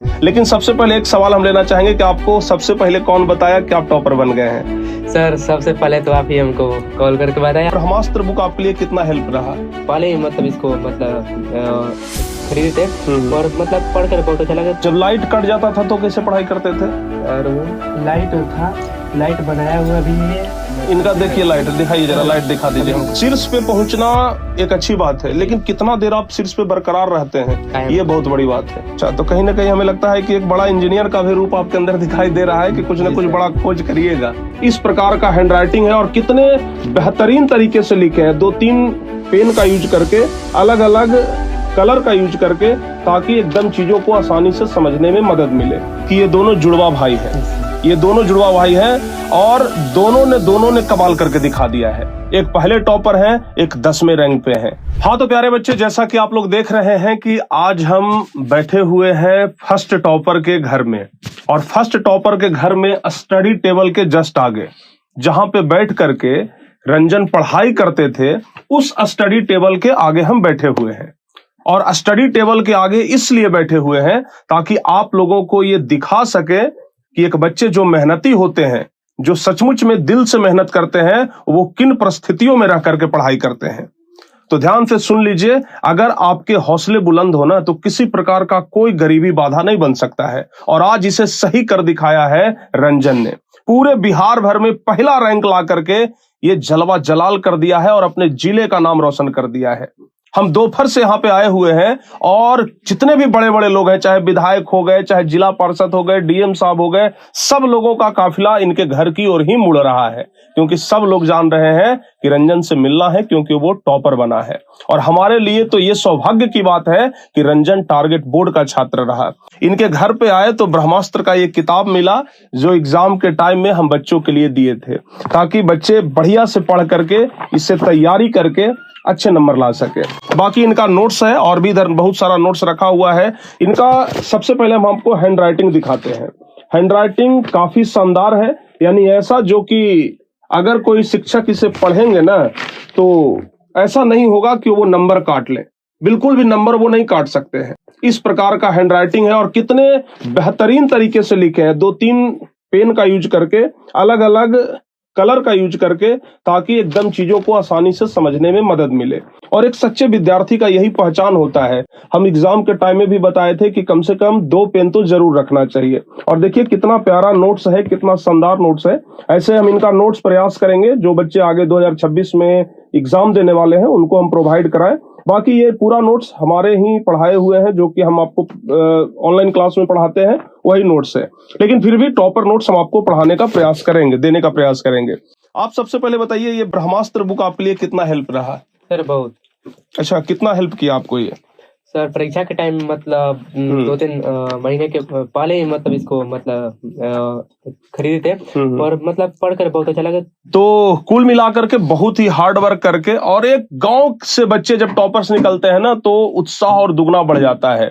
लेकिन सबसे पहले एक सवाल हम लेना चाहेंगे कि आपको सबसे पहले कौन बताया कि आप टॉपर बन गए हैं? सर सबसे पहले तो आप ही हमको कॉल करके बताया। ब्रह्मास्त्र बुक आपके लिए कितना हेल्प रहा? पहले ही मतलब इसको खरीदे थे और मतलब पढ़ कर बहुत अच्छा लगा। जब लाइट कट जाता था तो कैसे पढ़ाई करते थे? और लाइट था, लाइट बनाया हुआ भी है। इनका देखिए, लाइट दिखाइए जरा, लाइट दिखा दीजिए हम। शीर्ष पे पहुंचना एक अच्छी बात है, लेकिन कितना देर आप शीर्ष पे बरकरार रहते हैं, ये बहुत बड़ी बात है। अच्छा, तो कहीं ना कहीं हमें लगता है कि एक बड़ा इंजीनियर का भी रूप आपके अंदर दिखाई दे रहा है कि कुछ न कुछ बड़ा खोज करिएगा। इस प्रकार का हैंड राइटिंग है और कितने बेहतरीन तरीके से लिखे हैं, 2-3 पेन का यूज करके, अलग अलग कलर का यूज करके, ताकि एकदम चीजों को आसानी से समझने में मदद मिले कि ये दोनों जुड़वा भाई हैं। ये दोनों जुड़वा भाई हैं और दोनों ने कमाल करके दिखा दिया है। एक पहले टॉपर हैं, एक 10वें रैंक पे हैं। हाँ तो प्यारे बच्चे, जैसा कि आप लोग देख रहे हैं कि आज हम बैठे हुए हैं फर्स्ट टॉपर के घर में, और फर्स्ट टॉपर के घर में स्टडी टेबल के जस्ट आगे, जहां पे बैठ करके रंजन पढ़ाई करते थे, उस स्टडी टेबल के आगे हम बैठे हुए हैं। और स्टडी टेबल के आगे इसलिए बैठे हुए हैं ताकि आप लोगों को ये दिखा सके कि एक बच्चे जो मेहनती होते हैं, जो सचमुच में दिल से मेहनत करते हैं, वो किन परिस्थितियों में रह करके पढ़ाई करते हैं। तो ध्यान से सुन लीजिए, अगर आपके हौसले बुलंद हो ना, तो किसी प्रकार का कोई गरीबी बाधा नहीं बन सकता है। और आज इसे सही कर दिखाया है रंजन ने। पूरे बिहार भर में पहला रैंक ला करके ये जलवा जलाल कर दिया है और अपने जिले का नाम रोशन कर दिया है। हम दोपहर से यहाँ पे आए हुए हैं और जितने भी बड़े बड़े लोग हैं, चाहे विधायक हो गए, चाहे जिला पार्षद हो गए, डीएम साहब हो गए, सब लोगों का काफिला इनके घर की ओर ही मुड़ रहा है, क्योंकि सब लोग जान रहे हैं कि रंजन से मिलना है, क्योंकि वो टॉपर बना है। और हमारे लिए तो ये सौभाग्य की बात है कि रंजन टारगेट बोर्ड का छात्र रहा। इनके घर पे आए तो ब्रह्मास्त्र का ये किताब मिला, जो एग्जाम के टाइम में हम बच्चों के लिए दिए थे, ताकि बच्चे बढ़िया से पढ़ करके, इससे तैयारी करके अच्छे नंबर ला सके। बाकी इनका नोट्स है और भी इधर बहुत सारा नोट्स रखा हुआ है इनका। सबसे पहले हम आपको हैंड राइटिंग दिखाते हैं। हैंड राइटिंग काफी शानदार है, यानी ऐसा जो कि अगर कोई शिक्षक इसे पढ़ेंगे ना, तो ऐसा नहीं होगा कि वो नंबर काट ले, बिल्कुल भी नंबर वो नहीं काट सकते हैं। इस प्रकार का हैंड राइटिंग है और कितने बेहतरीन तरीके से लिखे हैं, 2-3 पेन का यूज करके, अलग अलग कलर का यूज करके, ताकि एकदम चीजों को आसानी से समझने में मदद मिले। और एक सच्चे विद्यार्थी का यही पहचान होता है। हम एग्जाम के टाइम में भी बताए थे कि कम से कम 2 पेन तो जरूर रखना चाहिए। और देखिए कितना प्यारा नोट्स है, कितना शानदार नोट्स है। ऐसे हम इनका नोट्स प्रयास करेंगे, जो बच्चे आगे 2026 में एग्जाम देने वाले हैं उनको हम प्रोवाइड कराएं। बाकी ये पूरा नोट्स हमारे ही पढ़ाए हुए हैं, जो कि हम आपको ऑनलाइन क्लास में पढ़ाते हैं, वही नोट्स है। लेकिन फिर भी टॉपर नोट्स हम आपको पढ़ाने का प्रयास करेंगे, देने का प्रयास करेंगे। आप सबसे पहले बताइए, ये ब्रह्मास्त्र बुक आपके लिए कितना हेल्प रहा? सर बहुत। अच्छा, कितना हेल्प किया आपको ये? सर परीक्षा के टाइम मतलब 2-3 महीने के पहले ही मतलब इसको मतलब खरीदे थे और मतलब पढ़कर बहुत अच्छा लगा। तो कुल मिलाकर के बहुत ही हार्ड वर्क करके, और एक गांव से बच्चे जब टॉपर्स निकलते हैं ना, तो उत्साह और दुगना बढ़ जाता है।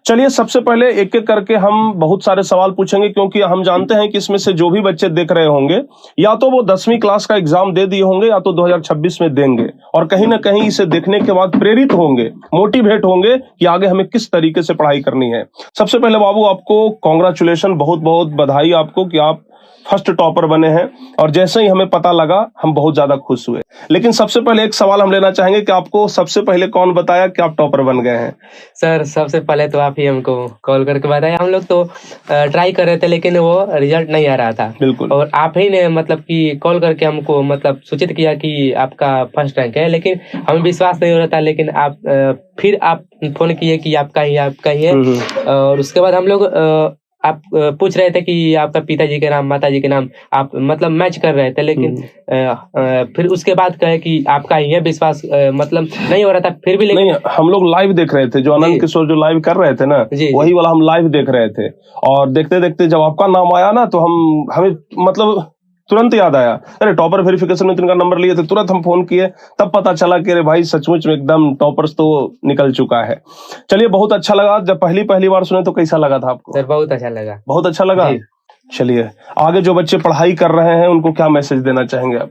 चलिए सबसे पहले एक एक करके हम बहुत सारे सवाल पूछेंगे, क्योंकि हम जानते हैं कि इसमें से जो भी बच्चे देख रहे होंगे, या तो वो 10वीं क्लास का एग्जाम दे दिए होंगे, या तो 2026 में देंगे, और कहीं ना कहीं इसे देखने के बाद प्रेरित होंगे, मोटिवेट होंगे कि आगे हमें किस तरीके से पढ़ाई करनी है। सबसे पहले बाबू आपको कॉन्ग्रेचुलेशन, बहुत बहुत बधाई आपको कि आप फर्स्ट टॉपर बने हैं। और जैसे ही हमें पता लगा, हम बहुत ज्यादा खुश हुए। लेकिन सबसे पहले एक सवाल हम लेना चाहेंगे कि आपको सबसे पहले कौन बताया कि आप टॉपर बन गए हैं? सर सबसे पहले तो आप ही हमको कॉल करके बताया। हम लोग तो ट्राई कर रहे थे, लेकिन वो रिजल्ट नहीं आ रहा था। बिल्कुल। और आप ही ने मतलब कि कॉल करके हमको मतलब सूचित किया कि आपका फर्स्ट रैंक है, लेकिन हमें विश्वास नहीं हो रहा था। लेकिन आप फिर आप फोन किए कि आपका ही है। और उसके बाद हम लोग आप पूछ रहे थे कि आपका पिताजी के नाम, माताजी के नाम, आप मतलब मैच कर रहे थे, लेकिन फिर उसके बाद कहे कि आपका ही है। विश्वास मतलब नहीं हो रहा था फिर भी, लेकिन नहीं, हम लोग लाइव देख रहे थे, जो आनंद किशोर जो लाइव कर रहे थे ना, वही वाला हम लाइव देख रहे थे। और देखते देखते जब आपका नाम आया ना, तो हमें मतलब तुरंत याद आया, अरे टॉपर वेरिफिकेशन में तिनका नंबर लिए थे, तुरंत हम फोन किए, तब पता चला कि अरे भाई सचमुच में एकदम टॉपर्स तो निकल चुका है। चलिए बहुत अच्छा लगा। जब पहली बार सुने तो कैसा लगा था आपको? सर बहुत अच्छा लगा। बहुत अच्छा लगा। चलिए आगे जो बच्चे पढ़ाई कर रहे हैं उनको क्या मैसेज देना चाहेंगे आप?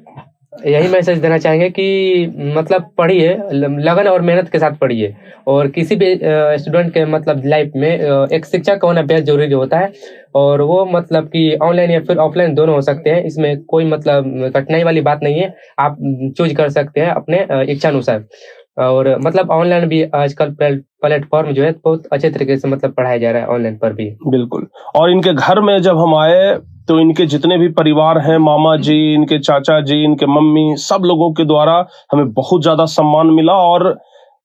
यही मैसेज देना चाहेंगे कि मतलब पढ़िए, लगन और मेहनत के साथ पढ़िए, और किसी भी स्टूडेंट के मतलब लाइफ में एक शिक्षक का होना बेहद जरूरी होता है, और वो मतलब कि ऑनलाइन या फिर ऑफलाइन दोनों हो सकते हैं। इसमें कोई मतलब कठिनाई वाली बात नहीं है, आप चूज कर सकते हैं अपने इच्छा अनुसार। और मतलब ऑनलाइन भी आजकल प्लेटफॉर्म जो है बहुत अच्छे तरीके से मतलब पढ़ाया जा रहा है ऑनलाइन पर भी। बिल्कुल। और इनके घर में जब हम आए तो इनके जितने भी परिवार हैं, मामा जी, इनके चाचा जी, इनके मम्मी, सब लोगों के द्वारा हमें बहुत ज्यादा सम्मान मिला, और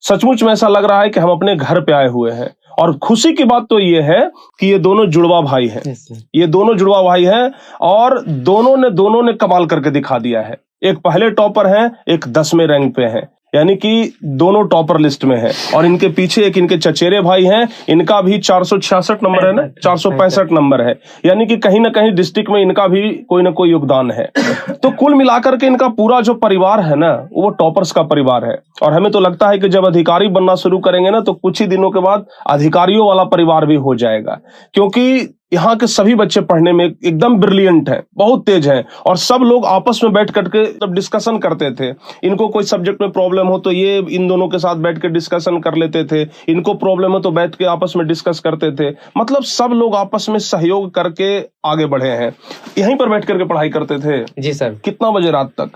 सचमुच में ऐसा लग रहा है कि हम अपने घर पे आए हुए हैं। और खुशी की बात तो ये है कि ये दोनों जुड़वा भाई हैं। ये दोनों जुड़वा भाई हैं, और दोनों ने कमाल करके दिखा दिया है। एक पहले टॉपर हैं, एक 10वें रैंक पे हैं, यानी कि दोनों टॉपर लिस्ट में है। और इनके पीछे एक इनके चचेरे भाई हैं, इनका भी 466 नंबर है ना, 465 नंबर है, यानी कि कहीं ना कहीं डिस्ट्रिक्ट में इनका भी कोई ना कोई योगदान है। तो कुल मिलाकर के इनका पूरा जो परिवार है ना, वो टॉपर्स का परिवार है। और हमें तो लगता है कि जब अधिकारी बनना शुरू करेंगे ना, तो कुछ ही दिनों के बाद अधिकारियों वाला परिवार भी हो जाएगा, क्योंकि यहाँ के सभी बच्चे पढ़ने में एकदम ब्रिलियंट हैं, बहुत तेज हैं। और सब लोग आपस में बैठ करके तब डिस्कशन करते थे। इनको कोई सब्जेक्ट में प्रॉब्लम हो तो ये इन दोनों के साथ बैठ के डिस्कशन कर लेते थे, इनको प्रॉब्लम हो तो बैठ के आपस में डिस्कस करते थे। मतलब सब लोग आपस में सहयोग करके आगे बढ़े हैं। यहीं पर बैठ करके पढ़ाई करते थे। जी सर। कितना बजे रात तक?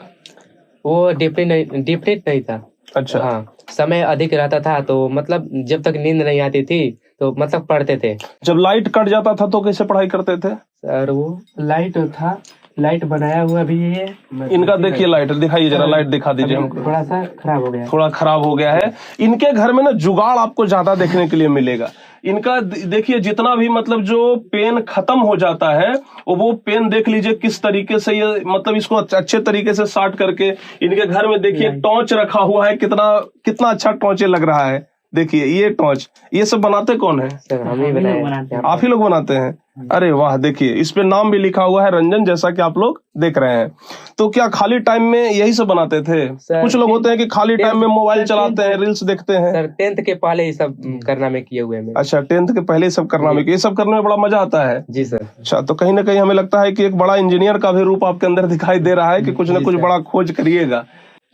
वो डिफरेंट नहीं था। अच्छा। हाँ, समय अधिक रहता था, तो मतलब जब तक नींद नहीं आती थी तो मतलब पढ़ते थे। जब लाइट कट जाता था तो कैसे पढ़ाई करते थे? सर वो लाइट था, लाइट बनाया हुआ भी है। इनका देखिए, लाइट दिखाइए जरा, लाइट दिखा दीजिए हमको। थोड़ा सा खराब हो गया, थोड़ा खराब हो गया है। इनके घर में ना जुगाड़ आपको ज्यादा देखने के लिए मिलेगा। इनका देखिए, जितना भी मतलब जो पेन खत्म हो जाता है, वो पेन देख लीजिए किस तरीके से ये मतलब इसको अच्छे तरीके से साट करके। इनके घर में देखिए टॉर्च रखा हुआ है, कितना अच्छा टॉर्च लग रहा है। देखिए ये टॉर्च, ये सब बनाते कौन है? सर हम ही बनाते हैं। आप ही लोग बनाते हैं? अरे वाह, देखिए इस पे नाम भी लिखा हुआ है रंजन, जैसा कि आप लोग देख रहे हैं। तो क्या खाली टाइम में यही सब बनाते थे? कुछ लोग होते हैं कि खाली टाइम में मोबाइल चलाते हैं, रील्स देखते हैं। सर 10th के पहले ही सब करना में किए हुए हैं। अच्छा, 10th के पहले ही सब करना में, ये सब करने में बड़ा मजा आता है। जी सर। अच्छा, तो कहीं ना कहीं हमें लगता है कि एक बड़ा इंजीनियर का भी रूप आपके अंदर दिखाई दे रहा है कि कुछ ना कुछ बड़ा खोज करिएगा।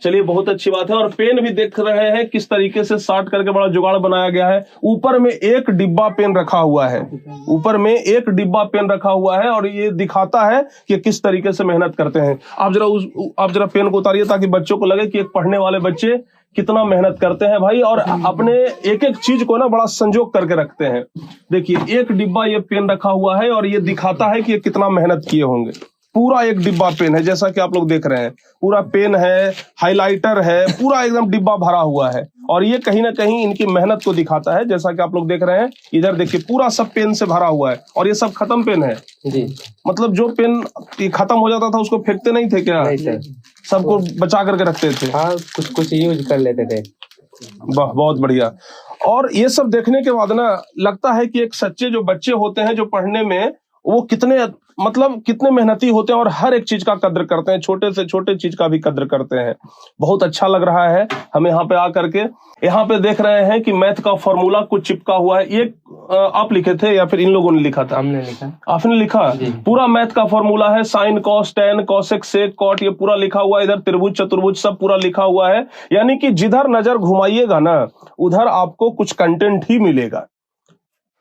चलिए, बहुत अच्छी बात है। और पेन भी देख रहे हैं किस तरीके से साट करके बड़ा जुगाड़ बनाया गया है। ऊपर में एक डिब्बा पेन रखा हुआ है, ऊपर में एक डिब्बा पेन रखा हुआ है, और ये दिखाता है कि किस तरीके से मेहनत करते हैं। आप जरा पेन को उतारिए ताकि बच्चों को लगे कि एक पढ़ने वाले बच्चे कितना मेहनत करते हैं भाई, और अपने एक एक चीज को ना बड़ा संजोग करके रखते हैं। देखिए, एक डिब्बा ये पेन रखा हुआ है, और ये दिखाता है कि ये कितना मेहनत किए होंगे। पूरा एक डिब्बा पेन है, जैसा कि आप लोग देख रहे हैं। पूरा पेन है, हाइलाइटर है, पूरा एकदम डिब्बा भरा हुआ है। और ये कहीं ना कहीं इनकी मेहनत को दिखाता है, जैसा कि आप लोग देख रहे हैं। इधर देखिए, पूरा सब पेन से भरा हुआ है, और ये सब खत्म पेन है जी। मतलब जो पेन खत्म हो जाता था उसको फेंकते नहीं थे क्या? नहीं सर, सबको बचा करके रखते थे। हाँ, कुछ यूज कर लेते थे। वाह, बहुत बढ़िया। और ये सब देखने के बाद ना लगता है कि एक सच्चे जो बच्चे होते हैं जो पढ़ने में, वो कितने मेहनती होते हैं, और हर एक चीज का कद्र करते हैं, छोटे से छोटे चीज का भी कद्र करते हैं। बहुत अच्छा लग रहा है हमें यहाँ पे आकर के। यहाँ पे देख रहे हैं कि मैथ का फॉर्मूला कुछ चिपका हुआ है। ये आप लिखे थे या फिर इन लोगों ने लिखा था? हमने लिखा। आपने लिखा? पूरा मैथ का फॉर्मूला है, sine cos tan cosec sec cot, ये पूरा लिखा हुआ है। इधर त्रिभुज चतुर्भुज सब पूरा लिखा हुआ है। यानी कि जिधर नजर घुमाइएगा ना, उधर आपको कुछ कंटेंट ही मिलेगा।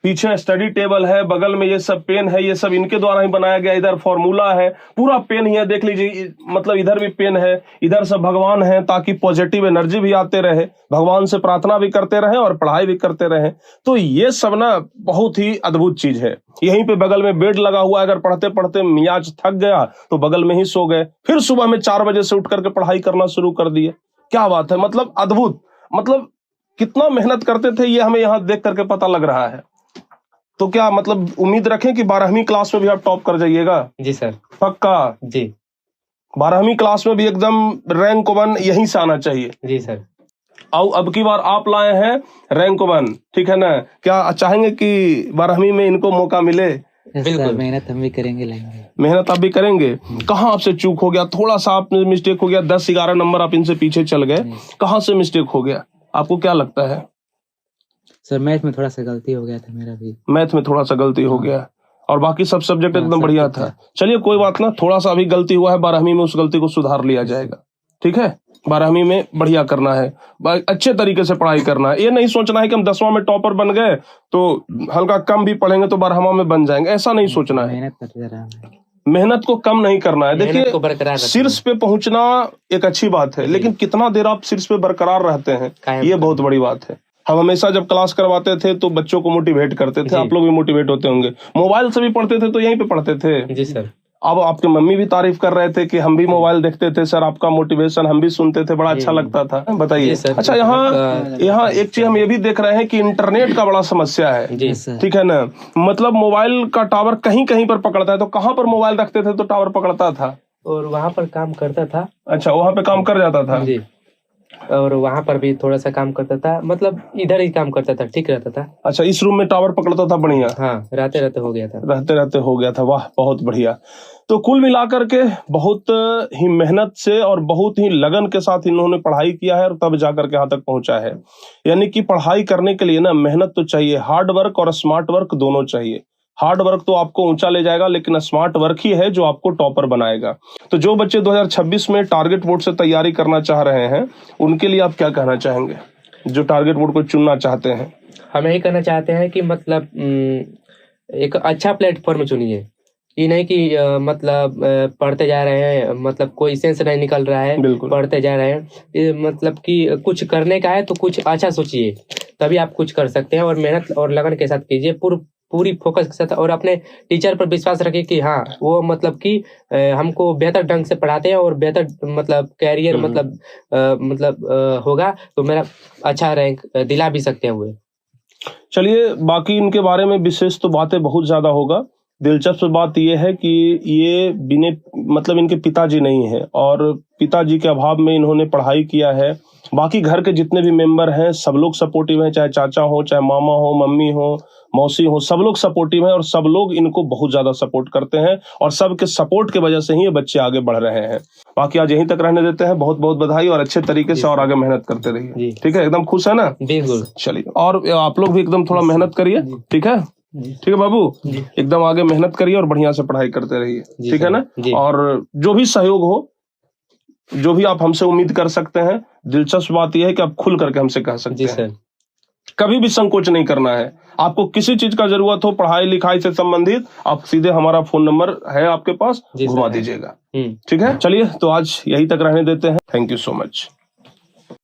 पीछे स्टडी टेबल है, बगल में ये सब पेन है, ये सब इनके द्वारा ही बनाया गया। इधर फॉर्मूला है, पूरा पेन ही है, देख लीजिए। मतलब इधर भी पेन है, इधर सब भगवान है, ताकि पॉजिटिव एनर्जी भी आते रहे, भगवान से प्रार्थना भी करते रहे और पढ़ाई भी करते रहे। तो ये सब ना बहुत ही अद्भुत चीज है। यहीं पे बगल में बेड लगा हुआ है, अगर पढ़ते पढ़ते मियाज थक गया तो बगल में ही सो गए, फिर सुबह में 4 बजे से उठ करके पढ़ाई करना शुरू कर दिए। क्या बात है, मतलब अद्भुत। मतलब कितना मेहनत करते थे, ये हमें यहाँ देख करके पता लग रहा है। तो क्या मतलब उम्मीद रखें कि 12वीं क्लास में भी आप टॉप कर जाइएगा? जी सर, पक्का? जी। 12वीं क्लास में भी एकदम रैंक 1 यहीं से आना चाहिए। जी सर। अब की बार आप लाए हैं रैंक 1, ठीक है ना? क्या चाहेंगे कि 12वीं में इनको मौका मिले? बिल्कुल, मेहनत हम भी करेंगे, लेंगे। मेहनत आप भी करेंगे। कहाँ आपसे चूक हो गया? थोड़ा सा आप मिस्टेक हो गया, 10-11 नंबर आप इनसे पीछे चल गए, कहाँ से मिस्टेक हो गया? आपको क्या लगता है? सर मैथ में थोड़ा सा गलती हो गया था मेरा भी। मैथ में थोड़ा सा गलती हो गया, और बाकी सब सब्जेक्ट एकदम बढ़िया था। चलिए कोई बात ना, थोड़ा सा अभी गलती हुआ है, 12वीं में उस गलती को सुधार लिया जाएगा। ठीक है, 12वीं में बढ़िया करना है, अच्छे तरीके से पढ़ाई करना है। ये नहीं सोचना है कि हम 10वां में टॉपर बन गए तो हल्का कम भी पढ़ेंगे तो 12वां में बन जाएंगे, ऐसा नहीं सोचना है। मेहनत करते रहा है। मेहनत को कम नहीं करना है। मेहनत को बरकरार देखिए, रखना शीर्ष पे पहुंचना एक अच्छी बात है, लेकिन कितना देर आप शीर्ष पे बरकरार रहते हैं, ये बहुत बड़ी बात है। हम हमेशा जब क्लास करवाते थे तो बच्चों को मोटिवेट करते थे, आप लोग भी मोटिवेट होते होंगे। मोबाइल से भी पढ़ते थे तो यहीं पे पढ़ते थे। जी सर। अब आपके मम्मी भी तारीफ कर रहे थे कि हम भी मोबाइल देखते थे सर, आपका मोटिवेशन हम भी सुनते थे, बड़ा अच्छा लगता था। बताइए। अच्छा, यहाँ एक चीज हम ये भी देख रहे हैं कि इंटरनेट का बड़ा समस्या है। जी ठीक है ना, मतलब मोबाइल का टावर कहीं कहीं पर पकड़ता है, तो कहाँ पर मोबाइल रखते थे तो टावर पकड़ता था? और वहाँ पर काम करता था। अच्छा, वहाँ पे काम कर जाता था जी, और वहाँ पर भी थोड़ा सा काम करता था, मतलब इधर ही काम करता था, ठीक रहता था। अच्छा, इस रूम में टावर पकड़ता था, बढ़िया। हाँ, रहते रहते हो गया था। रहते रहते हो गया था, वाह बहुत बढ़िया। तो कुल मिलाकर के बहुत ही मेहनत से और बहुत ही लगन के साथ इन्होंने पढ़ाई किया है और तब जाकर के यहाँ तक पहुंचा है। यानी कि पढ़ाई करने के लिए ना मेहनत तो चाहिए, हार्ड वर्क और स्मार्ट वर्क दोनों चाहिए। हार्ड वर्क तो आपको ऊंचा ले जाएगा, लेकिन स्मार्ट वर्क ही है जो आपको टॉपर बनाएगा। तो जो बच्चे 2026 में टारगेट बोर्ड से तैयारी करना चाह रहे हैं, उनके लिए आप क्या कहना चाहेंगे, जो टारगेट बोर्ड को चुनना चाहते हैं? हम यही कहना चाहते हैं कि मतलब एक अच्छा प्लेटफॉर्म चुनिए। ये नहीं कि मतलब पढ़ते जा रहे हैं, मतलब कोई सेंस नहीं निकल रहा है, पढ़ते जा रहे हैं। मतलब कि कुछ करने का है तो कुछ अच्छा सोचिए, तभी आप कुछ कर सकते हैं। और मेहनत और लगन के साथ कीजिए, पूरी फोकस के साथ, और अपने टीचर पर विश्वास रखिए कि हाँ वो मतलब कि हमको बेहतर ढंग से पढ़ाते हैं और बेहतर मतलब कैरियर मतलब होगा तो मेरा अच्छा रैंक दिला भी सकते हैं वो। चलिए, बाकी इनके बारे में विशेष तो बातें बहुत ज्यादा होगा। दिलचस्प बात यह है कि ये बिने मतलब इनके पिताजी नहीं है, और पिताजी के अभाव में इन्होंने पढ़ाई किया है। बाकी घर के जितने भी मेंबर हैं सब लोग सपोर्टिव हैं, चाहे चाचा हो, चाहे मामा हो, मम्मी हो, मौसी हो, सब लोग सपोर्टिव हैं और सब लोग इनको बहुत ज्यादा सपोर्ट करते हैं, और सबके सपोर्ट की वजह से ही ये बच्चे आगे बढ़ रहे हैं। बाकी आज यहीं तक रहने देते हैं। बहुत बहुत बधाई और अच्छे तरीके से और आगे मेहनत करते रहिए। ठीक है, एकदम खुश है ना? बिल्कुल। चलिए, और आप लोग भी एकदम थोड़ा मेहनत करिए। ठीक है, ठीक है बाबू, एकदम आगे मेहनत करिए और बढ़िया से पढ़ाई करते रहिए। ठीक है ना? और जो भी सहयोग हो, जो भी आप हमसे उम्मीद कर सकते हैं, दिलचस्प बात यह है कि आप खुल करके हमसे कह सकते हैं। कभी भी संकोच नहीं करना है। आपको किसी चीज का जरूरत हो पढ़ाई लिखाई से संबंधित, आप सीधे हमारा फोन नंबर है आपके पास, घुमा दीजिएगा। ठीक है, चलिए तो आज यही तक रहने देते हैं। Thank you so much.